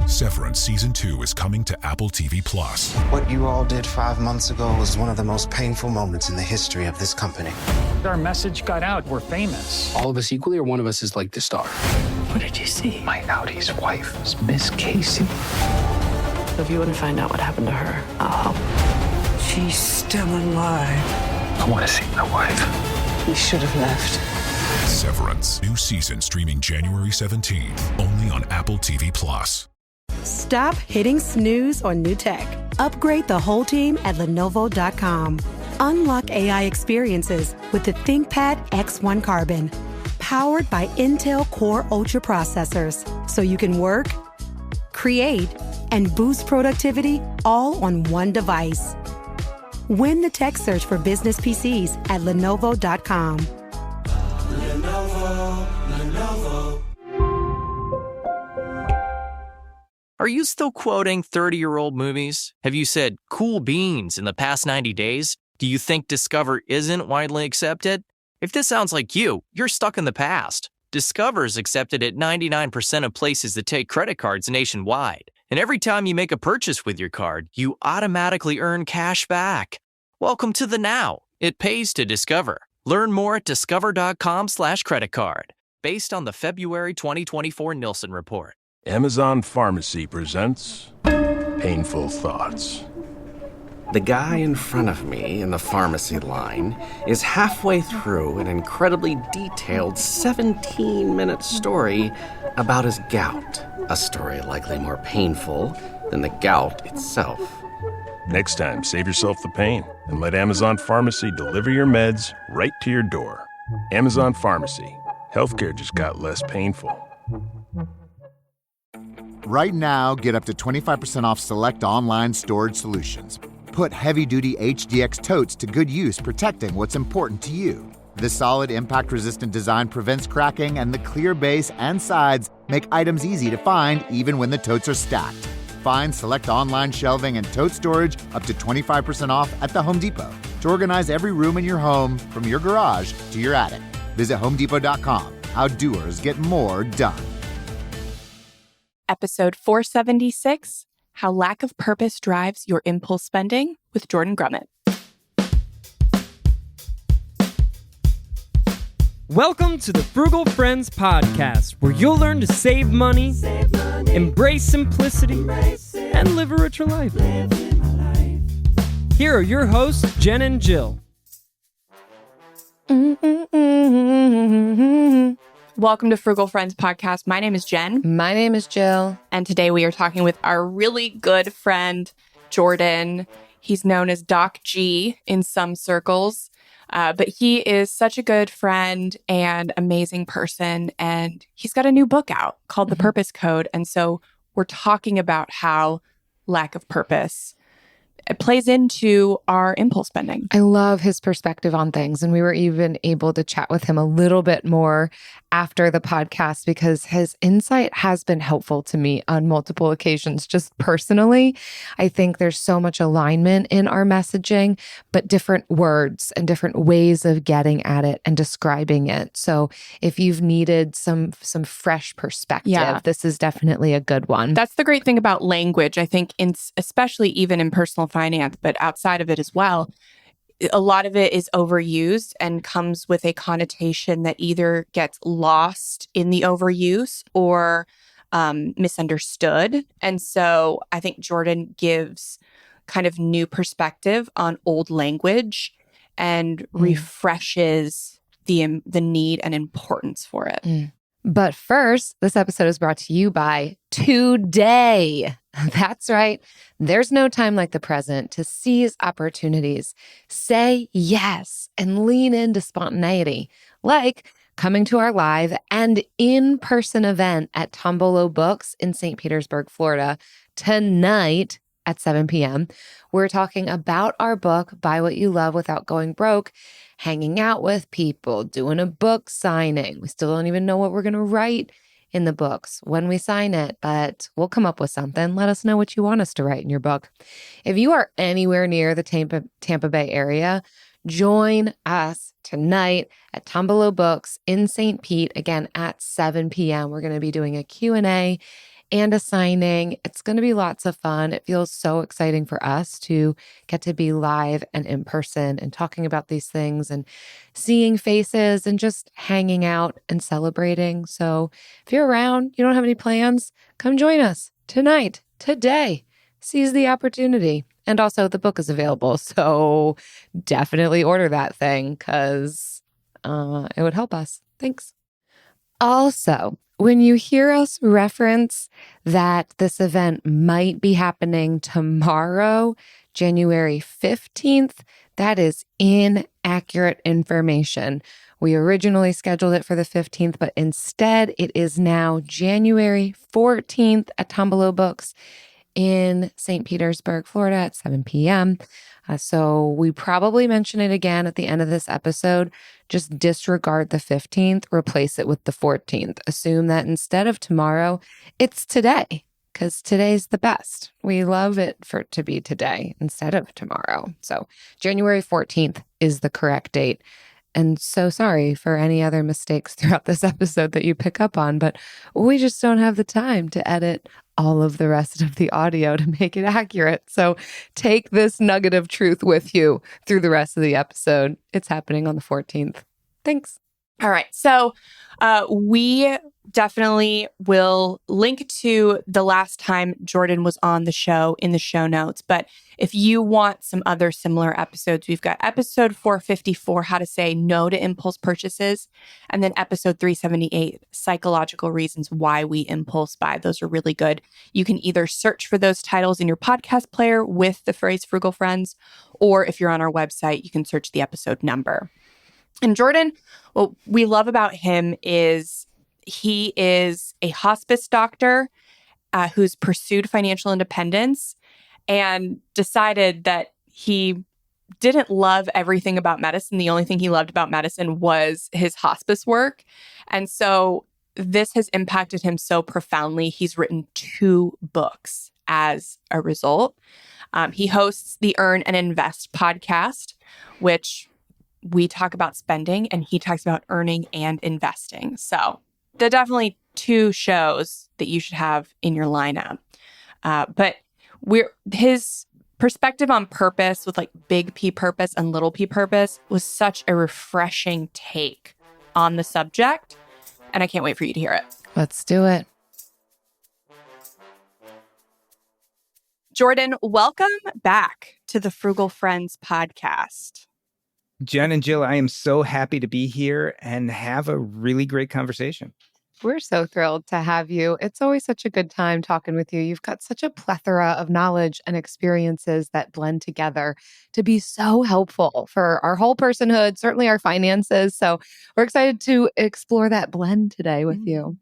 Severance Season 2 is coming to Apple TV+. What you all did 5 months ago was one of the most painful moments in the history of this company. Our message got out. We're famous. All of us equally, or one of us is like the star? What did you see? My Audi's wife is Miss Casey. If you want to find out what happened to her, I'll help. She's still alive. I want to see my wife. We should have left. Severance. New season streaming January 17th. Only on Apple TV+. Stop hitting snooze on new tech. Upgrade the whole team at Lenovo.com. Unlock AI experiences with the ThinkPad X1 Carbon. Powered by Intel Core Ultra processors. So you can work, create, and boost productivity all on one device. Win the tech search for business PCs at Lenovo.com. Lenovo. Are you still quoting 30-year-old movies? Have you said cool beans in the past 90 days? Do you think Discover isn't widely accepted? If this sounds like you, you're stuck in the past. Discover is accepted at 99% of places that take credit cards nationwide. And every time you make a purchase with your card, you automatically earn cash back. Welcome to the now. It pays to Discover. Learn more at discover.com/creditcard, based on the February 2024 Nielsen report. Amazon Pharmacy presents Painful Thoughts. The guy in front of me in the pharmacy line is halfway through an incredibly detailed 17-minute story about his gout, a story likely more painful than the gout itself. Next time, save yourself the pain and let Amazon Pharmacy deliver your meds right to your door. Amazon Pharmacy. Healthcare just got less painful. Right now, get up to 25% off select online storage solutions. Put heavy-duty HDX totes to good use, protecting what's important to you. The solid, impact-resistant design prevents cracking, and the clear base and sides make items easy to find even when the totes are stacked. Find select online shelving and tote storage up to 25% off at the Home Depot to organize every room in your home, from your garage to your attic. Visit HomeDepot.com. How doers get more done. Episode 476, How Lack of Purpose Drives Your Impulse Spending, with Jordan Grumet. Welcome to the Frugal Friends podcast, where you'll learn to save money, embrace simplicity, and live a richer life. Here are your hosts, Jen and Jill. Welcome to Frugal Friends podcast. My name is Jen. My name is Jill. And today we are talking with our really good friend, Jordan. He's known as Doc G in some circles, but he is such a good friend and amazing person. And he's got a new book out called The Purpose Code. And so we're talking about how lack of purpose it plays into our impulse spending. I love his perspective on things. And we were even able to chat with him a little bit more after the podcast because his insight has been helpful to me on multiple occasions. Just personally, I think there's so much alignment in our messaging, but different words and different ways of getting at it and describing it. So if you've needed some fresh perspective, this is definitely a good one. That's the great thing about language. I think especially even in personal finance, but outside of it as well, a lot of it is overused and comes with a connotation that either gets lost in the overuse or misunderstood. And so I think Jordan gives kind of new perspective on old language and refreshes the need and importance for it. But first, this episode is brought to you by Today. That's right. There's no time like the present to seize opportunities, say yes, and lean into spontaneity, like coming to our live and in-person event at Tombolo Books in St. Petersburg, Florida, tonight at 7 p.m. We're talking about our book, Buy What You Love Without Going Broke, hanging out with people, doing a book signing. We still don't even know what we're going to write in the books when we sign it, but we'll come up with something. Let us know what you want us to write in your book. If you are anywhere near the Tampa Bay area, join us tonight at Tombolo Books in St. Pete, again at 7 p.m. We're going to be doing a Q&A and a signing. It's going to be lots of fun. It feels so exciting for us to get to be live and in person and talking about these things and seeing faces and just hanging out and celebrating. So if you're around, you don't have any plans, come join us tonight, today. Seize the opportunity. And also the book is available. So definitely order that thing because it would help us. Thanks. Also, when you hear us reference that this event might be happening tomorrow, January 15th, that is inaccurate information. We originally scheduled it for the 15th, but instead it is now January 14th at Tombolo Books in St. Petersburg, Florida at 7 p.m. So we probably mention it again at the end of this episode. Just disregard the 15th, replace it with the 14th. Assume that instead of tomorrow, it's today, because today's the best. We love it for it to be today instead of tomorrow. So January 14th is the correct date. And so sorry for any other mistakes throughout this episode that you pick up on, but we just don't have the time to edit all of the rest of the audio to make it accurate. So take this nugget of truth with you through the rest of the episode. It's happening on the 14th. Thanks. All right. So we definitely will link to the last time Jordan was on the show in the show notes. But if you want some other similar episodes, we've got episode 454, how to say no to impulse purchases. And then episode 378, psychological reasons why we impulse buy. Those are really good. You can either search for those titles in your podcast player with the phrase Frugal Friends, or if you're on our website, you can search the episode number. And Jordan, what we love about him is he is a hospice doctor who's pursued financial independence and decided that he didn't love everything about medicine. The only thing he loved about medicine was his hospice work. And so this has impacted him so profoundly. He's written 2 books as a result. He hosts the Earn and Invest podcast, which we talk about spending and he talks about earning and investing. So they're definitely 2 shows that you should have in your lineup. But his perspective on purpose with like big P purpose and little p purpose was such a refreshing take on the subject. And I can't wait for you to hear it. Let's do it. Jordan, welcome back to the Frugal Friends podcast. Jen and Jill, I am so happy to be here and have a really great conversation. We're so thrilled to have you. It's always such a good time talking with you. You've got such a plethora of knowledge and experiences that blend together to be so helpful for our whole personhood, certainly our finances. So we're excited to explore that blend today with you.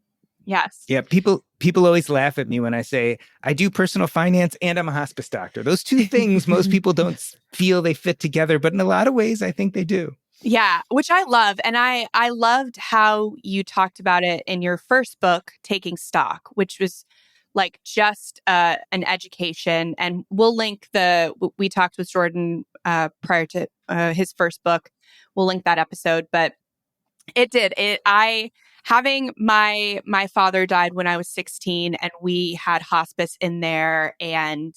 Yes. Yeah, people always laugh at me when I say I do personal finance and I'm a hospice doctor. Those 2 things most people don't feel they fit together, but in a lot of ways, I think they do. Yeah, which I love. And I loved how you talked about it in your first book, Taking Stock, which was like just an education. And we'll link we talked with Jordan prior to his first book. We'll link that episode. But having my father died when I was 16 and we had hospice in there, and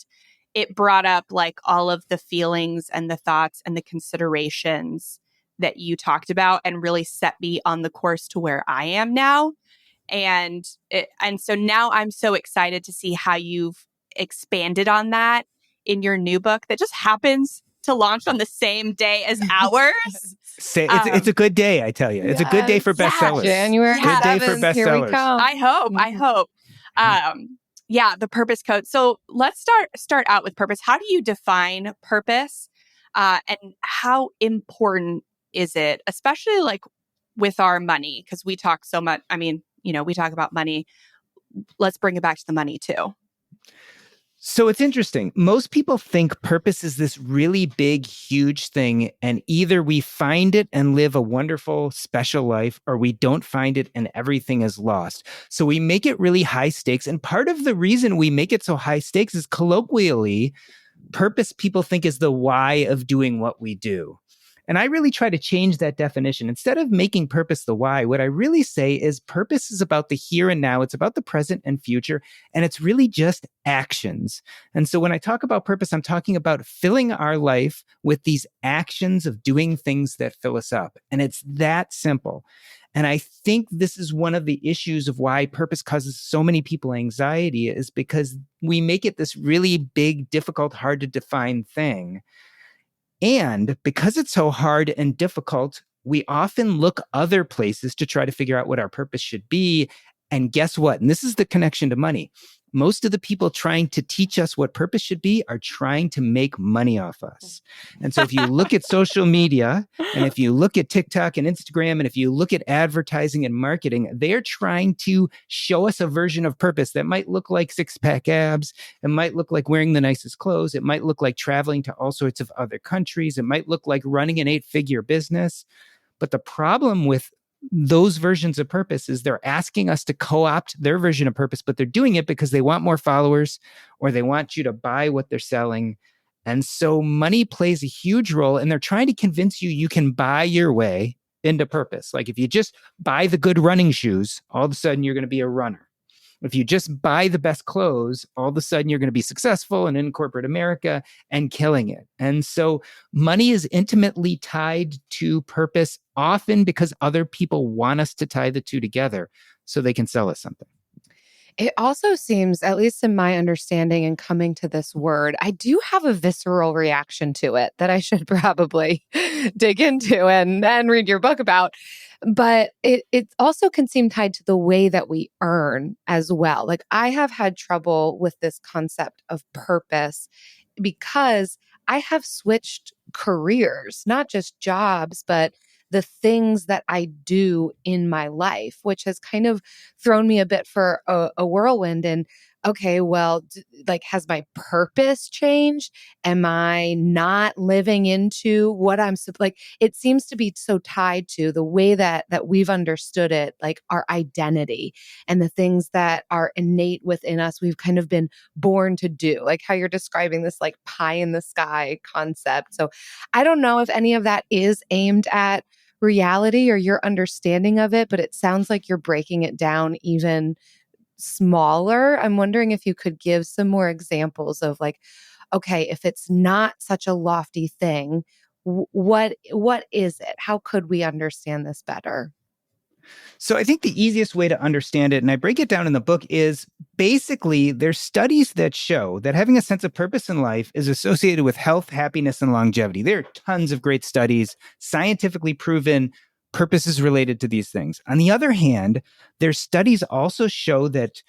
it brought up like all of the feelings and the thoughts and the considerations that you talked about and really set me on the course to where I am now. And so now I'm so excited to see how you've expanded on that in your new book that just happens to launch on the same day as ours. It's a good day, I tell you. It's a good day for bestsellers. January 7th, good day for bestsellers. Here we come. I hope. Yeah, the purpose code. So let's start out with purpose. How do you define purpose? And how important is it, especially like with our money? Because we talk so much. I mean, we talk about money. Let's bring it back to the money too. So it's interesting. Most people think purpose is this really big, huge thing, and either we find it and live a wonderful, special life, or we don't find it and everything is lost. So we make it really high stakes. And part of the reason we make it so high stakes is colloquially, purpose people think is the why of doing what we do. And I really try to change that definition. Instead of making purpose the why, what I really say is purpose is about the here and now. It's about the present and future. And it's really just actions. And so when I talk about purpose, I'm talking about filling our life with these actions of doing things that fill us up. And it's that simple. And I think this is one of the issues of why purpose causes so many people anxiety, is because we make it this really big, difficult, hard to define thing. And because it's so hard and difficult, we often look other places to try to figure out what our purpose should be. And guess what? And this is the connection to money. Most of the people trying to teach us what purpose should be are trying to make money off us. And so if you look at social media, and if you look at TikTok and Instagram, and if you look at advertising and marketing, they're trying to show us a version of purpose that might look like six-pack abs. It might look like wearing the nicest clothes. It might look like traveling to all sorts of other countries. It might look like running an 8-figure business. But the problem with those versions of purpose is they're asking us to co-opt their version of purpose, but they're doing it because they want more followers or they want you to buy what they're selling. And so money plays a huge role, and they're trying to convince you you can buy your way into purpose. Like if you just buy the good running shoes, all of a sudden you're going to be a runner. If you just buy the best clothes, all of a sudden you're going to be successful and in corporate America and killing it. And so money is intimately tied to purpose, often because other people want us to tie the two together so they can sell us something. It also seems, at least in my understanding and coming to this word, I do have a visceral reaction to it that I should probably dig into and read your book about. But it also can seem tied to the way that we earn as well. Like I have had trouble with this concept of purpose because I have switched careers, not just jobs, but the things that I do in my life, which has kind of thrown me a bit for a whirlwind. And okay, well, like, has my purpose changed? Am I not living into what I'm like? It seems to be so tied to the way that we've understood it, like our identity and the things that are innate within us. We've kind of been born to do, like how you're describing this like pie in the sky concept. So I don't know if any of that is aimed at reality or your understanding of it, but it sounds like you're breaking it down even smaller. I'm wondering if you could give some more examples of like, okay, if it's not such a lofty thing, what is it? How could we understand this better? So I think the easiest way to understand it, and I break it down in the book, is basically there's studies that show that having a sense of purpose in life is associated with health, happiness, and longevity. There are tons of great studies, scientifically proven purpose is related to these things. On the other hand, their studies also show that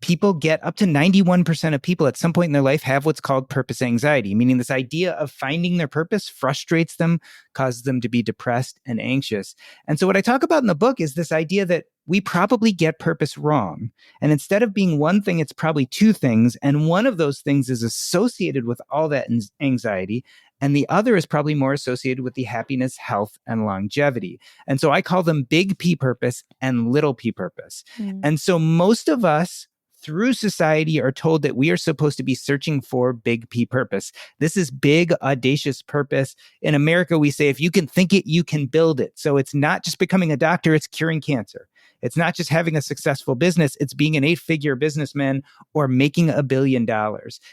people get up to 91% of people at some point in their life have what's called purpose anxiety, meaning this idea of finding their purpose frustrates them, causes them to be depressed and anxious. And so what I talk about in the book is this idea that we probably get purpose wrong. And instead of being one thing, it's probably two things. And one of those things is associated with all that anxiety. And the other is probably more associated with the happiness, health, and longevity. And so I call them big P purpose and little p purpose. And so most of us through society are told that we are supposed to be searching for big P purpose. This is big, audacious purpose. In America, we say, if you can think it, you can build it. So it's not just becoming a doctor, it's curing cancer. It's not just having a successful business, it's being an 8-figure businessman or making $1 billion.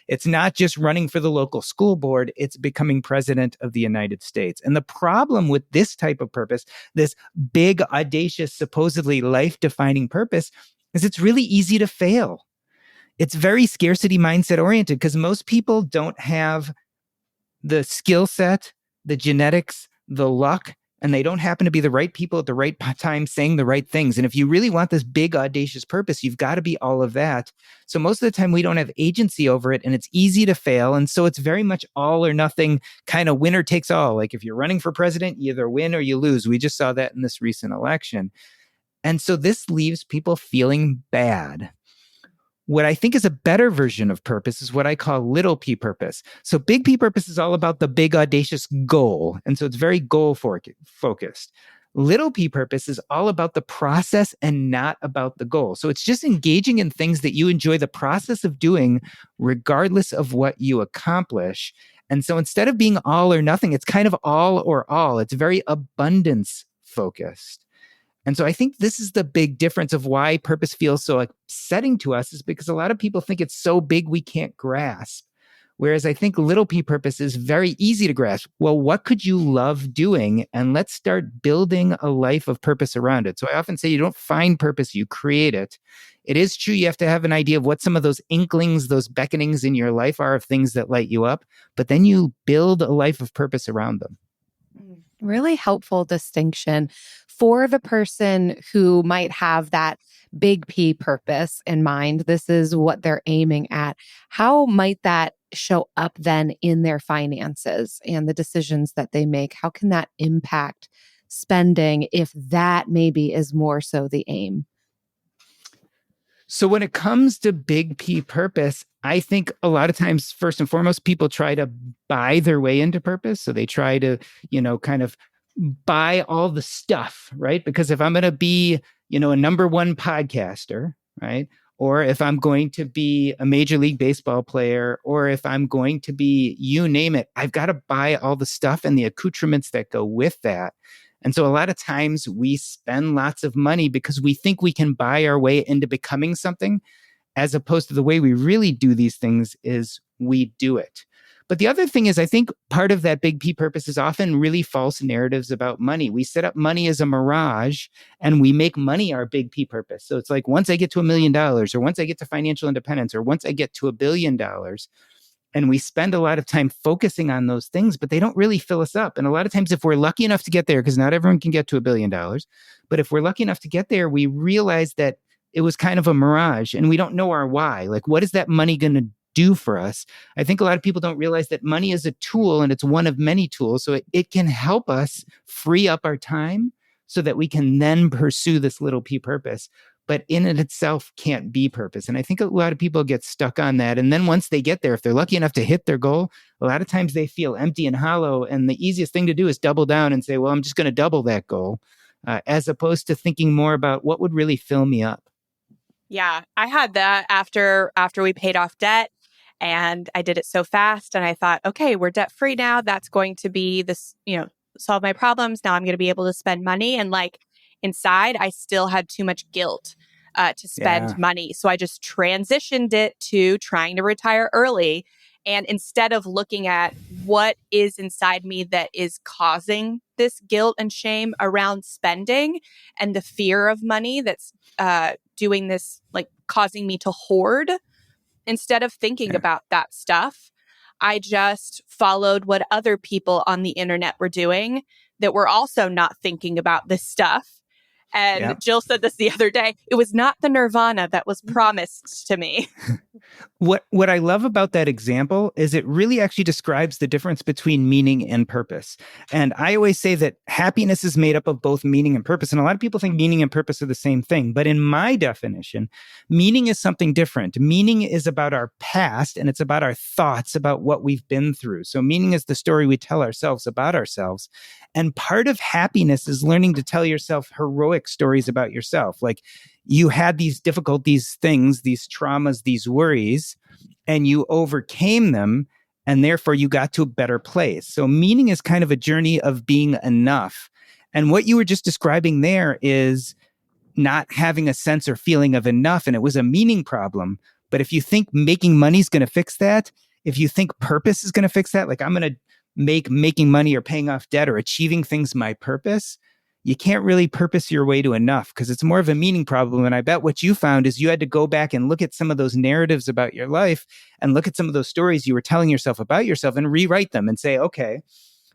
It's not just running for the local school board, it's becoming president of the United States. And the problem with this type of purpose, this big, audacious, supposedly life-defining purpose, is it's really easy to fail. It's very scarcity mindset oriented because most people don't have the skill set, the genetics, the luck, and they don't happen to be the right people at the right time saying the right things. And if you really want this big, audacious purpose, you've got to be all of that. So most of the time we don't have agency over it and it's easy to fail. And so it's very much all or nothing, kind of winner takes all. Like if you're running for president, you either win or you lose. We just saw that in this recent election. And so this leaves people feeling bad. What I think is a better version of purpose is what I call little p purpose. So big P purpose is all about the big audacious goal. And so it's very goal focused. Little p purpose is all about the process and not about the goal. So it's just engaging in things that you enjoy the process of doing, regardless of what you accomplish. And so instead of being all or nothing, it's kind of all or all. It's very abundance focused. And so I think this is the big difference of why purpose feels so upsetting to us, is because a lot of people think it's so big we can't grasp. Whereas I think little p purpose is very easy to grasp. Well, what could you love doing? And let's start building a life of purpose around it. So I often say you don't find purpose, you create it. It is true you have to have an idea of what some of those inklings, those beckonings in your life are of things that light you up, but then you build a life of purpose around them. Really helpful distinction for the person who might have that big P purpose in mind. This is what they're aiming at. How might that show up then in their finances and the decisions that they make? How can that impact spending if that maybe is more so the aim? So when it comes to big P purpose, I think a lot of times, first and foremost, people try to buy their way into purpose. So they try to, kind of buy all the stuff, right? Because if I'm going to be, a number one podcaster, right? Or if I'm going to be a Major League Baseball player, or if I'm going to be, you name it, I've got to buy all the stuff and the accoutrements that go with that. And so a lot of times we spend lots of money because we think we can buy our way into becoming something, as opposed to the way we really do these things is we do it. But the other thing is, I think part of that big P purpose is often really false narratives about money. We set up money as a mirage and we make money our big P purpose. So it's like, once I get to $1 million, or once I get to financial independence, or once I get to $1 billion, and we spend a lot of time focusing on those things, but they don't really fill us up. And a lot of times, if we're lucky enough to get there, because not everyone can get to $1 billion, but if we're lucky enough to get there, we realize that it was kind of a mirage and we don't know our why. Like, what is that money going to do for us? I think a lot of people don't realize that money is a tool, and it's one of many tools. So it can help us free up our time so that we can then pursue this little P purpose. But in it itself can't be purpose. And I think a lot of people get stuck on that. And then once they get there, if they're lucky enough to hit their goal, a lot of times they feel empty and hollow. And the easiest thing to do is double down and say, well, I'm just going to double that goal, as opposed to thinking more about what would really fill me up. Yeah, I had that after we paid off debt, and I did it so fast. And I thought, okay, we're debt free now. That's going to be this, solve my problems. Now I'm going to be able to spend money. And inside, I still had too much guilt to spend money. So I just transitioned it to trying to retire early. And instead of looking at what is inside me that is causing this guilt and shame around spending and the fear of money that's doing this, causing me to hoard, instead of thinking about that stuff, I just followed what other people on the internet were doing that were also not thinking about this stuff. And Jill said this the other day. It was not the nirvana that was promised to me. What I love about that example is it really actually describes the difference between meaning and purpose. And I always say that happiness is made up of both meaning and purpose. And a lot of people think meaning and purpose are the same thing. But in my definition, meaning is something different. Meaning is about our past, and it's about our thoughts about what we've been through. So meaning is the story we tell ourselves about ourselves. And part of happiness is learning to tell yourself heroic stories about yourself. Like, you had these difficulties, things, these traumas, these worries, and you overcame them, and therefore you got to a better place. So meaning is kind of a journey of being enough. And what you were just describing there is not having a sense or feeling of enough, and it was a meaning problem. But if you think making money is going to fix that, if you think purpose is going to fix that, like I'm going to make making money or paying off debt or achieving things my purpose, you can't really purpose your way to enough because it's more of a meaning problem. And I bet what you found is you had to go back and look at some of those narratives about your life and look at some of those stories you were telling yourself about yourself and rewrite them and say, okay,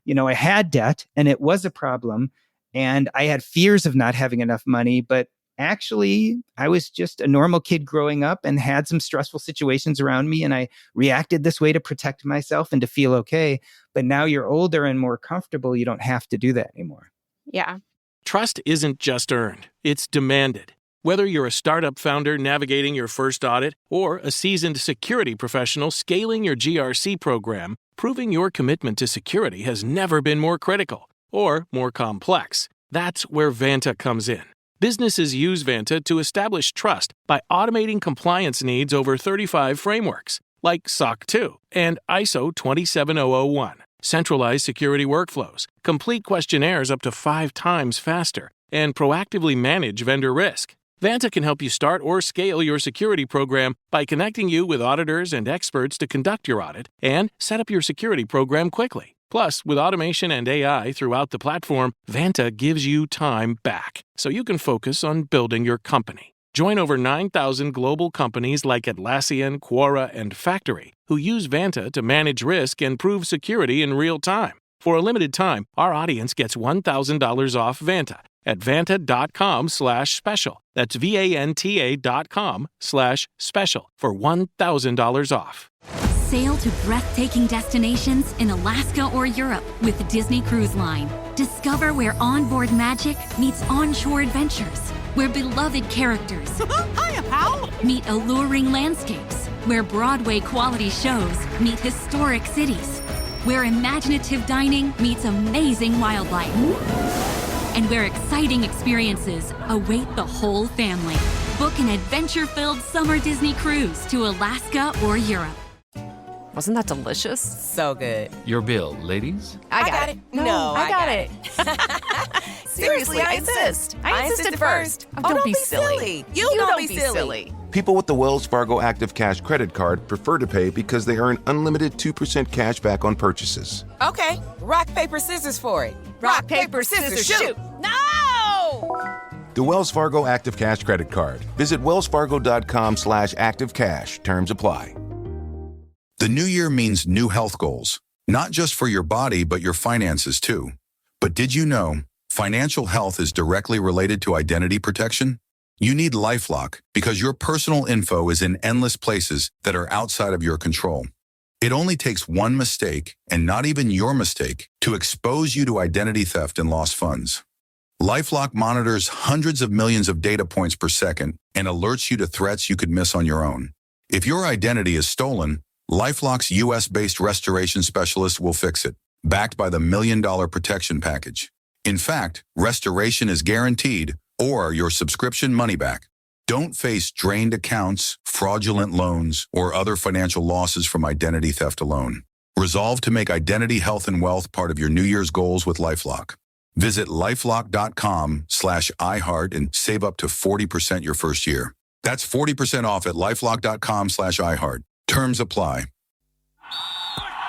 I had debt and it was a problem and I had fears of not having enough money, but actually I was just a normal kid growing up and had some stressful situations around me. And I reacted this way to protect myself and to feel okay. But now you're older and more comfortable. You don't have to do that anymore. Yeah. Trust isn't just earned, it's demanded. Whether you're a startup founder navigating your first audit or a seasoned security professional scaling your GRC program, proving your commitment to security has never been more critical or more complex. That's where Vanta comes in. Businesses use Vanta to establish trust by automating compliance needs over 35 frameworks. like SOC 2 and ISO 27001. Centralized security workflows, complete questionnaires up to 5 times faster, and proactively manage vendor risk. Vanta can help you start or scale your security program by connecting you with auditors and experts to conduct your audit and set up your security program quickly. Plus, with automation and AI throughout the platform, Vanta gives you time back so you can focus on building your company. Join over 9,000 global companies like Atlassian, Quora, and Factory who use Vanta to manage risk and prove security in real time. For a limited time, our audience gets $1,000 off Vanta at vanta.com/special. That's VANTA.com/special for $1,000 off. Sail to breathtaking destinations in Alaska or Europe with the Disney Cruise Line. Discover where onboard magic meets onshore adventures, where beloved characters Hiya, pal! meet alluring landscapes, where Broadway quality shows meet historic cities, where imaginative dining meets amazing wildlife, and where exciting experiences await the whole family. Book an adventure-filled summer Disney cruise to Alaska or Europe. Wasn't that delicious? So good. Your bill, ladies? I got it. No, I got it. Seriously, I insist. I insisted first. Oh, don't be silly. You don't be silly. People with the Wells Fargo Active Cash credit card prefer to pay because they earn unlimited 2% cash back on purchases. Okay, rock, paper, scissors for it. Rock, paper, scissors, shoot. No! The Wells Fargo Active Cash credit card. Visit wellsfargo.com/activecash. Terms apply. The new year means new health goals, not just for your body, but your finances too. But did you know financial health is directly related to identity protection? You need LifeLock because your personal info is in endless places that are outside of your control. It only takes one mistake, and not even your mistake, to expose you to identity theft and lost funds. LifeLock monitors hundreds of millions of data points per second and alerts you to threats you could miss on your own. If your identity is stolen, LifeLock's U.S.-based restoration specialist will fix it, backed by the $1 Million Protection Package. In fact, restoration is guaranteed or your subscription money back. Don't face drained accounts, fraudulent loans, or other financial losses from identity theft alone. Resolve to make identity, health, and wealth part of your New Year's goals with LifeLock. Visit LifeLock.com/iHeart and save up to 40% your first year. That's 40% off at LifeLock.com/iHeart. Terms apply.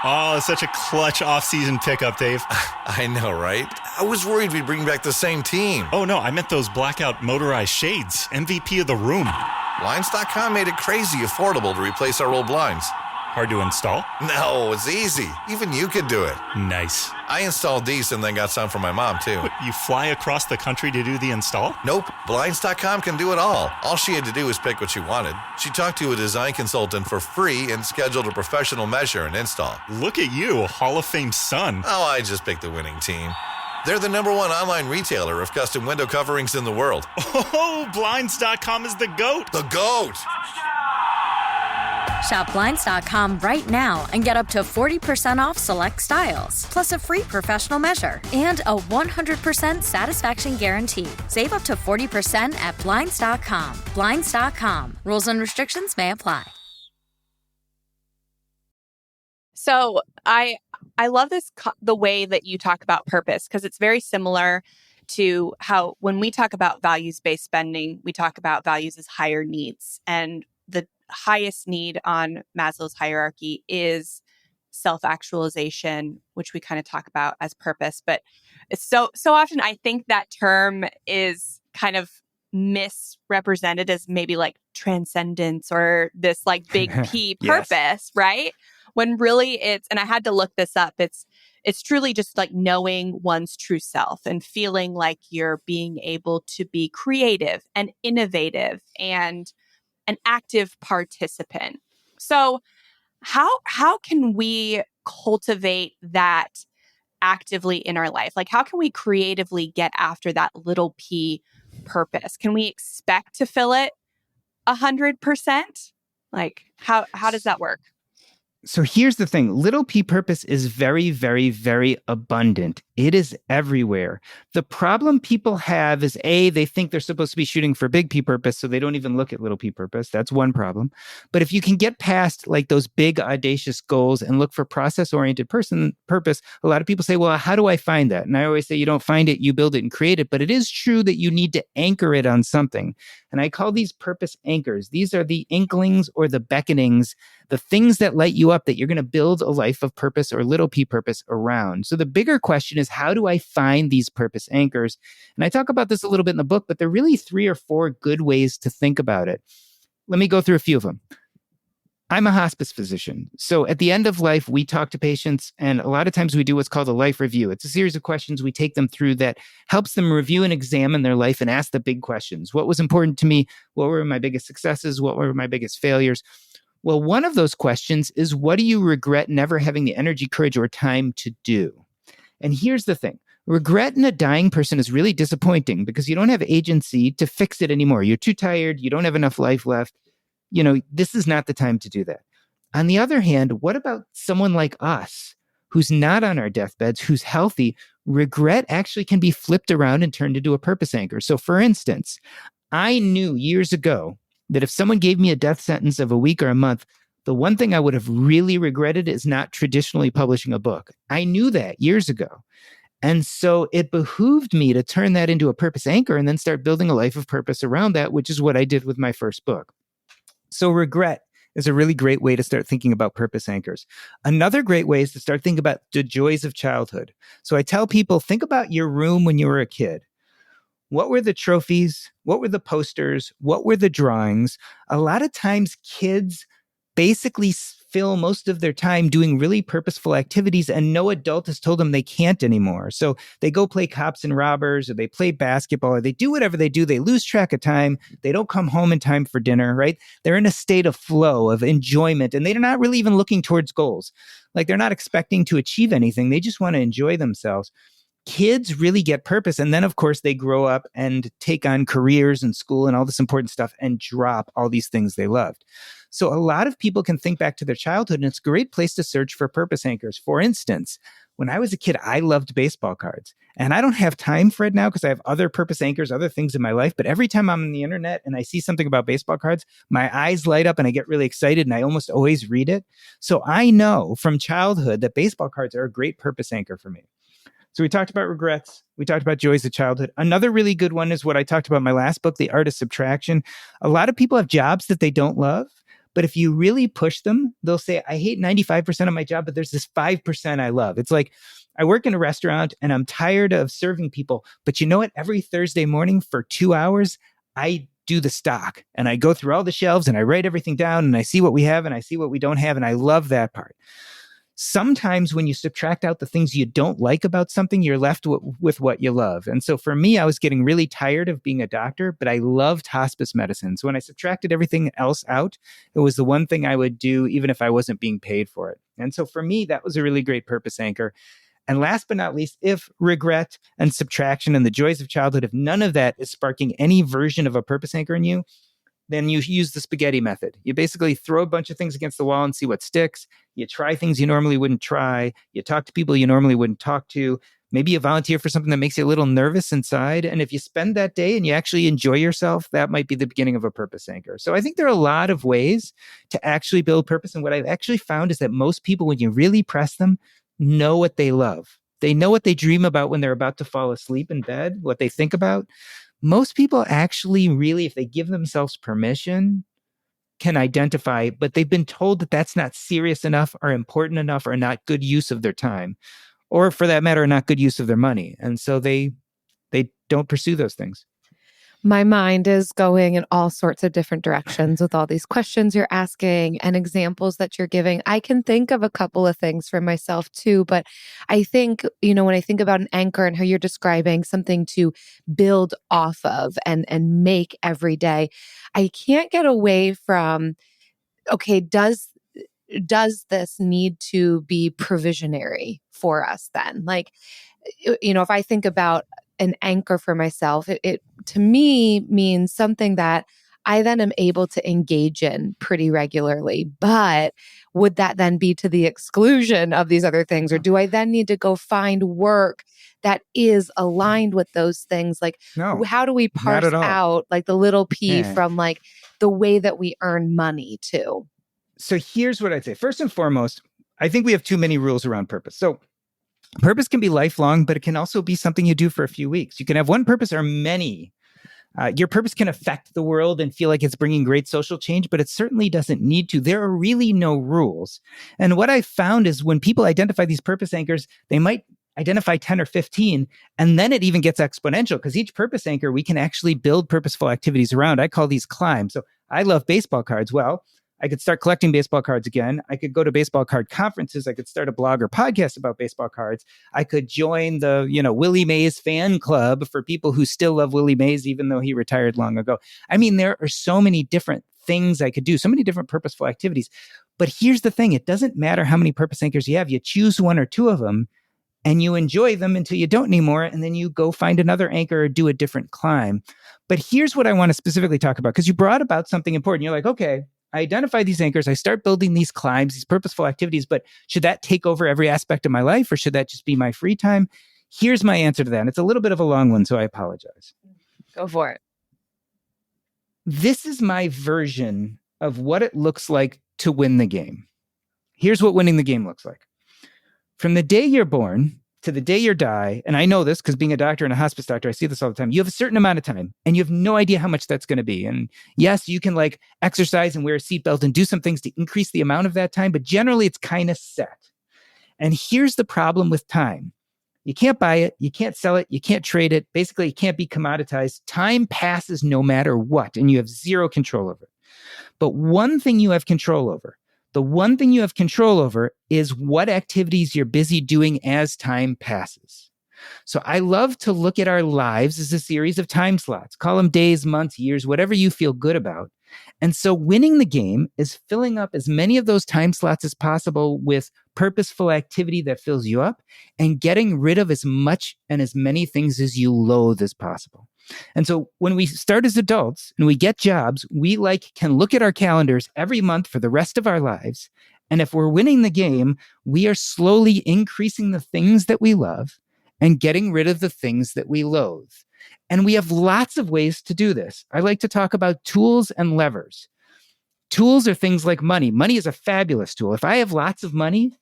Oh, such a clutch off-season pickup, Dave. I know, right? I was worried we'd bring back the same team. Oh, no, I meant those blackout motorized shades. MVP of the room. Blinds.com made it crazy affordable to replace our old blinds. Hard to install? No, it's easy. Even you could do it. Nice. I installed these and then got some for my mom, too. What, you fly across the country to do the install? Nope. Blinds.com can do it all. All she had to do was pick what she wanted. She talked to a design consultant for free and scheduled a professional measure and install. Look at you, Hall of Fame son. Oh, I just picked the winning team. They're the #1 online retailer of custom window coverings in the world. Oh, Blinds.com is the GOAT. The GOAT! Shop Blinds.com right now and get up to 40% off select styles, plus a free professional measure and a 100% satisfaction guarantee. Save up to 40% at Blinds.com. Blinds.com. Rules and restrictions may apply. So I love this, the way that you talk about purpose, because it's very similar to how when we talk about values-based spending, we talk about values as higher needs. And the highest need on Maslow's hierarchy is self-actualization, which we kind of talk about as purpose. But it's so often I think that term is kind of misrepresented as maybe like transcendence or this like big P purpose, yes. Right? When really it's, and I had to look this up, it's truly just like knowing one's true self and feeling like you're being able to be creative and innovative and an active participant. So how can we cultivate that actively in our life? Like, how can we creatively get after that little P purpose? Can we expect to fill it 100%? Like, how does that work? So here's the thing. Little P purpose is very, very, very abundant. It is everywhere. The problem people have is they think they're supposed to be shooting for big P purpose, so they don't even look at little P purpose. That's one problem. But if you can get past like those big audacious goals and look for process-oriented purpose, a lot of people say, well, how do I find that? And I always say, you don't find it, you build it and create it. But it is true that you need to anchor it on something. And I call these purpose anchors. These are the inklings or the beckonings, the things that light you up that you're going to build a life of purpose or little P purpose around. So the bigger question is, how do I find these purpose anchors? And I talk about this a little bit in the book, but there are really 3 or 4 good ways to think about it. Let me go through a few of them. I'm a hospice physician. So at the end of life, we talk to patients, and a lot of times we do what's called a life review. It's a series of questions we take them through that helps them review and examine their life and ask the big questions. What was important to me? What were my biggest successes? What were my biggest failures? Well, one of those questions is, what do you regret never having the energy, courage, or time to do? And here's the thing. Regret in a dying person is really disappointing because you don't have agency to fix it anymore. You're too tired. You don't have enough life left. This is not the time to do that. On the other hand, what about someone like us who's not on our deathbeds, who's healthy? Regret actually can be flipped around and turned into a purpose anchor. So for instance, I knew years ago that if someone gave me a death sentence of a week or a month, the one thing I would have really regretted is not traditionally publishing a book. I knew that years ago. And so it behooved me to turn that into a purpose anchor and then start building a life of purpose around that, which is what I did with my first book. So regret is a really great way to start thinking about purpose anchors. Another great way is to start thinking about the joys of childhood. So I tell people, think about your room when you were a kid. What were the trophies? What were the posters? What were the drawings? A lot of times kids basically fill most of their time doing really purposeful activities, and no adult has told them they can't anymore. So they go play cops and robbers, or they play basketball, or they do whatever they do. They lose track of time. They don't come home in time for dinner, right? They're in a state of flow, of enjoyment, and they're not really even looking towards goals. Like they're not expecting to achieve anything. They just want to enjoy themselves. Kids really get purpose. And then, of course, they grow up and take on careers and school and all this important stuff and drop all these things they loved. So a lot of people can think back to their childhood, and it's a great place to search for purpose anchors. For instance, when I was a kid, I loved baseball cards. And I don't have time for it now because I have other purpose anchors, other things in my life. But every time I'm on the internet and I see something about baseball cards, my eyes light up and I get really excited, and I almost always read it. So I know from childhood that baseball cards are a great purpose anchor for me. So we talked about regrets. We talked about joys of childhood. Another really good one is what I talked about in my last book, The Art of Subtraction. A lot of people have jobs that they don't love, but if you really push them, they'll say, I hate 95% of my job, but there's this 5% I love. It's like, I work in a restaurant and I'm tired of serving people, but you know what? Every Thursday morning for 2 hours, I do the stock and I go through all the shelves and I write everything down and I see what we have and I see what we don't have. And I love that part. Sometimes when you subtract out the things you don't like about something, you're left with what you love. And so for me, I was getting really tired of being a doctor, but I loved hospice medicine. So when I subtracted everything else out, it was the one thing I would do, even if I wasn't being paid for it. And so for me, that was a really great purpose anchor. And last but not least, if regret and subtraction and the joys of childhood, if none of that is sparking any version of a purpose anchor in you, then you use the spaghetti method. You basically throw a bunch of things against the wall and see what sticks. You try things you normally wouldn't try. You talk to people you normally wouldn't talk to. Maybe you volunteer for something that makes you a little nervous inside. And if you spend that day and you actually enjoy yourself, that might be the beginning of a purpose anchor. So I think there are a lot of ways to actually build purpose. And what I've actually found is that most people, when you really press them, know what they love. They know what they dream about when they're about to fall asleep in bed, what they think about. Most people actually really, if they give themselves permission, can identify, but they've been told that that's not serious enough or important enough or not good use of their time, or for that matter, not good use of their money. And so they don't pursue those things. My mind is going in all sorts of different directions with all these questions you're asking and examples that you're giving. I can think of a couple of things for myself too, but I think, when I think about an anchor and how you're describing something to build off of and make every day, I can't get away from, okay, does this need to be provisionary for us then? Like, if I think about an anchor for myself, it to me means something that I then am able to engage in pretty regularly. But would that then be to the exclusion of these other things? Or do I then need to go find work that is aligned with those things? Like, No, how do we not parse at all. out like the little p Yeah. from like the way that we earn money too? So here's what I'd say. First and foremost, I think we have too many rules around purpose. So purpose can be lifelong, but it can also be something you do for a few weeks. You can have one purpose or many. Your purpose can affect the world and feel like it's bringing great social change, but it certainly doesn't need to. There are really no rules. And what I've found is when people identify these purpose anchors, they might identify 10 or 15, and then it even gets exponential because each purpose anchor we can actually build purposeful activities around. I call these climbs. So I love baseball cards. Well, I could start collecting baseball cards again. I could go to baseball card conferences. I could start a blog or podcast about baseball cards. I could join the, Willie Mays fan club for people who still love Willie Mays, even though he retired long ago. I mean, there are so many different things I could do, so many different purposeful activities. But here's the thing. It doesn't matter how many purpose anchors you have. You choose one or two of them and you enjoy them until you don't anymore. And then you go find another anchor or do a different climb. But here's what I want to specifically talk about, because you brought about something important. You're like, okay, I identify these anchors, I start building these climbs, these purposeful activities, but should that take over every aspect of my life or should that just be my free time? Here's my answer to that. And it's a little bit of a long one, so I apologize. Go for it. This is my version of what it looks like to win the game. Here's what winning the game looks like. From the day you're born to the day you die, and I know this because being a doctor and a hospice doctor, I see this all the time. You have a certain amount of time and you have no idea how much that's going to be. And yes, you can like exercise and wear a seatbelt and do some things to increase the amount of that time, but generally it's kind of set. And here's the problem with time. You can't buy it. You can't sell it. You can't trade it. Basically, it can't be commoditized. Time passes no matter what, and you have zero control over it. But one thing you have control over, the one thing you have control over is what activities you're busy doing as time passes. So I love to look at our lives as a series of time slots. Call them days, months, years, whatever you feel good about. And so winning the game is filling up as many of those time slots as possible with purposeful activity that fills you up and getting rid of as much and as many things as you loathe as possible. And so when we start as adults and we get jobs, we can look at our calendars every month for the rest of our lives. And if we're winning the game, we are slowly increasing the things that we love and getting rid of the things that we loathe. And we have lots of ways to do this. I like to talk about tools and levers. Tools are things like money. Money is a fabulous tool. If I have lots of money,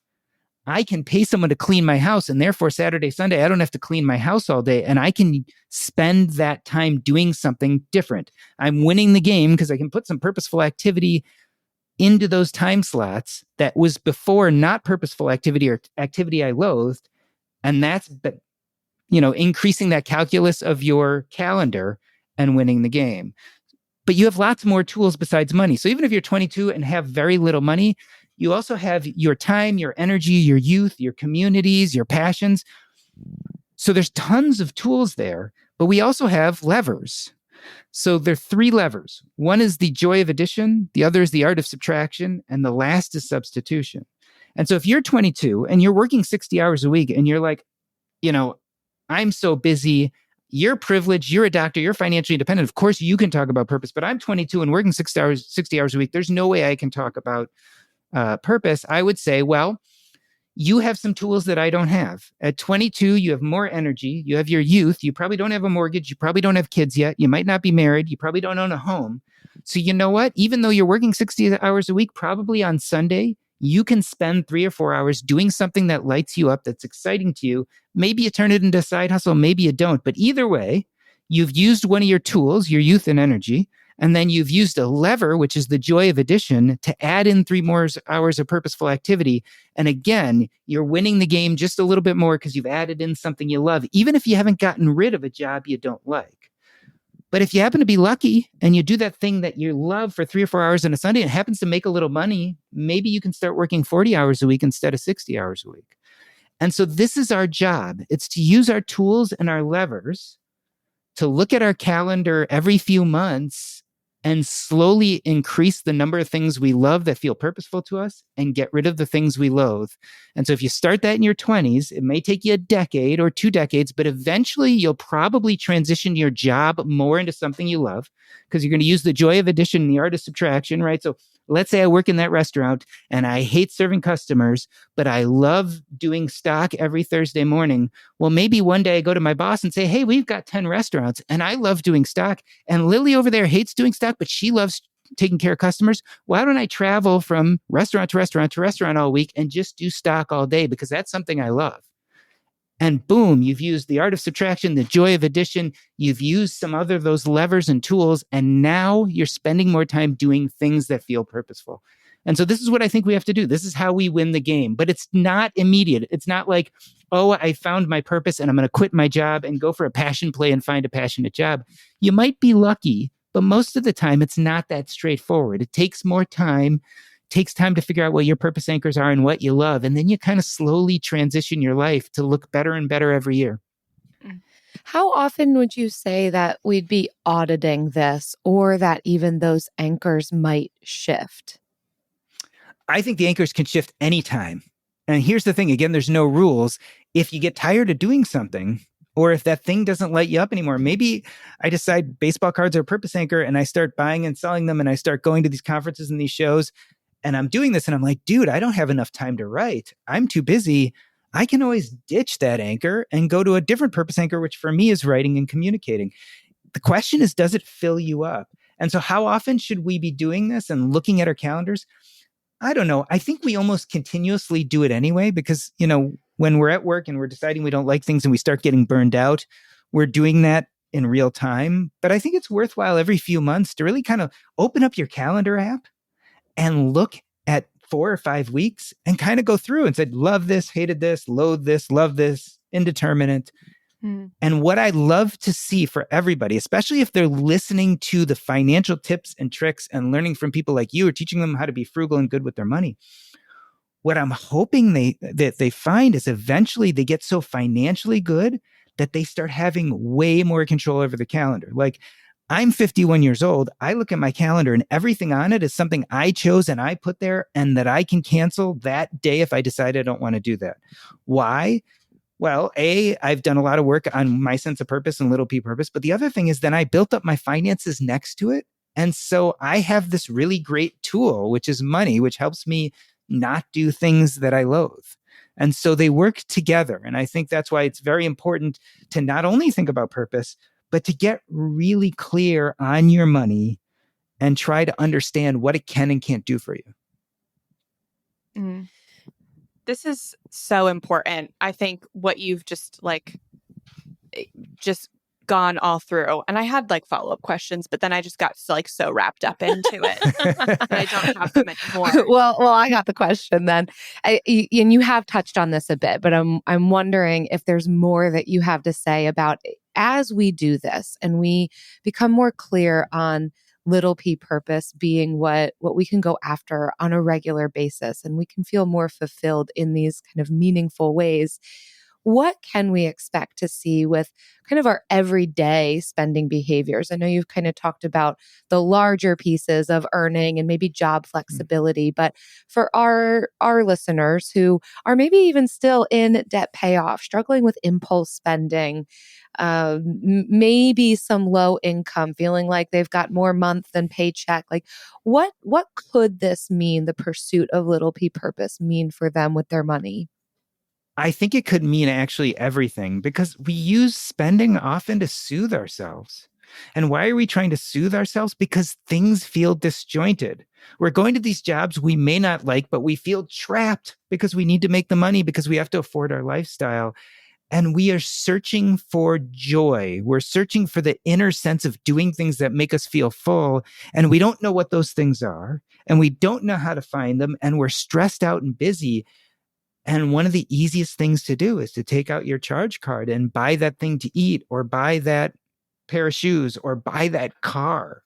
I can pay someone to clean my house, and therefore Saturday, Sunday, I don't have to clean my house all day, and I can spend that time doing something different. I'm winning the game because I can put some purposeful activity into those time slots that was before not purposeful activity or activity I loathed, and that's increasing that calculus of your calendar and winning the game. But you have lots more tools besides money. So even if you're 22 and have very little money, you also have your time, your energy, your youth, your communities, your passions. So there's tons of tools there, but we also have levers. So there are 3 levers. One is the joy of addition, the other is the art of subtraction, and the last is substitution. And so if you're 22 and you're working 60 hours a week and you're like, I'm so busy, you're privileged, you're a doctor, you're financially independent. Of course, you can talk about purpose, but I'm 22 and working 60 hours a week. There's no way I can talk about purpose. I would say, well, you have some tools that I don't have. At 22, you have more energy. You have your youth. You probably don't have a mortgage. You probably don't have kids yet. You might not be married. You probably don't own a home. So you know what? Even though you're working 60 hours a week, probably on Sunday, you can spend 3 or 4 hours doing something that lights you up, that's exciting to you. Maybe you turn it into a side hustle. Maybe you don't. But either way, you've used one of your tools, your youth and energy, and then you've used a lever, which is the joy of addition, to add in 3 more hours of purposeful activity. And again, you're winning the game just a little bit more because you've added in something you love, even if you haven't gotten rid of a job you don't like. But if you happen to be lucky and you do that thing that you love for 3 or 4 hours on a Sunday and it happens to make a little money, maybe you can start working 40 hours a week instead of 60 hours a week. And so this is our job. It's to use our tools and our levers to look at our calendar every few months and slowly increase the number of things we love that feel purposeful to us and get rid of the things we loathe. And so if you start that in your 20s, it may take you a decade or 2 decades, but eventually you'll probably transition your job more into something you love. because you're going to use the joy of addition and the art of subtraction, right? So let's say I work in that restaurant and I hate serving customers, but I love doing stock every Thursday morning. Well, maybe one day I go to my boss and say, hey, we've got 10 restaurants and I love doing stock. And Lily over there hates doing stock, but she loves taking care of customers. Why don't I travel from restaurant to restaurant to restaurant all week and just do stock all day? Because that's something I love. And boom, you've used the art of subtraction, the joy of addition. You've used some other of those levers and tools. And now you're spending more time doing things that feel purposeful. And so this is what I think we have to do. This is how we win the game. But it's not immediate. It's not like, oh, I found my purpose and I'm going to quit my job and go for a passion play and find a passionate job. You might be lucky, but most of the time it's not that straightforward. It takes more time. Takes time to figure out what your purpose anchors are and what you love. And then you kind of slowly transition your life to look better and better every year. How often would you say that we'd be auditing this, or that even those anchors might shift? I think the anchors can shift anytime. And here's the thing, again, there's no rules. If you get tired of doing something, or if that thing doesn't light you up anymore, maybe I decide baseball cards are a purpose anchor and I start buying and selling them and I start going to these conferences and these shows. And I'm doing this and I'm like, dude, I don't have enough time to write. I'm too busy. I can always ditch that anchor and go to a different purpose anchor, which for me is writing and communicating. The question is, does it fill you up? And so how often should we be doing this and looking at our calendars? I don't know. I think we almost continuously do it anyway, because, when we're at work and we're deciding we don't like things and we start getting burned out, we're doing that in real time. But I think it's worthwhile every few months to really kind of open up your calendar app and look at 4 or 5 weeks and kind of go through and said, love this, hated this, loathe this, love this, indeterminate. And what I'd love to see for everybody, especially if they're listening to the financial tips and tricks and learning from people like you or teaching them how to be frugal and good with their money, what I'm hoping that they find is eventually they get so financially good that they start having way more control over the calendar. Like, I'm 51 years old. I look at my calendar and everything on it is something I chose and I put there and that I can cancel that day if I decide I don't want to do that. Why? Well, I've done a lot of work on my sense of purpose and little p purpose. But the other thing is then I built up my finances next to it. And so I have this really great tool, which is money, which helps me not do things that I loathe. And so they work together. And I think that's why it's very important to not only think about purpose, but to get really clear on your money and try to understand what it can and can't do for you. This is so important. I think what you've just gone all through. And I had follow-up questions, but then I just got so wrapped up into it. And I don't have them anymore. Well, I got the question then. And you have touched on this a bit, but I'm wondering if there's more that you have to say about as we do this and we become more clear on little p purpose being what we can go after on a regular basis, and we can feel more fulfilled in these kind of meaningful ways. What can we expect to see with kind of our everyday spending behaviors? I know you've kind of talked about the larger pieces of earning and maybe job flexibility, but for our listeners who are maybe even still in debt payoff, struggling with impulse spending, maybe some low income, feeling like they've got more month than paycheck, what could this mean, the pursuit of little p purpose, mean for them with their money? I think it could mean actually everything, because we use spending often to soothe ourselves. And why are we trying to soothe ourselves? Because things feel disjointed. We're going to these jobs we may not like, but we feel trapped because we need to make the money, because we have to afford our lifestyle. And we are searching for joy. We're searching for the inner sense of doing things that make us feel full. And we don't know what those things are. And we don't know how to find them. And we're stressed out and busy. And one of the easiest things to do is to take out your charge card and buy that thing to eat, or buy that pair of shoes, or buy that car.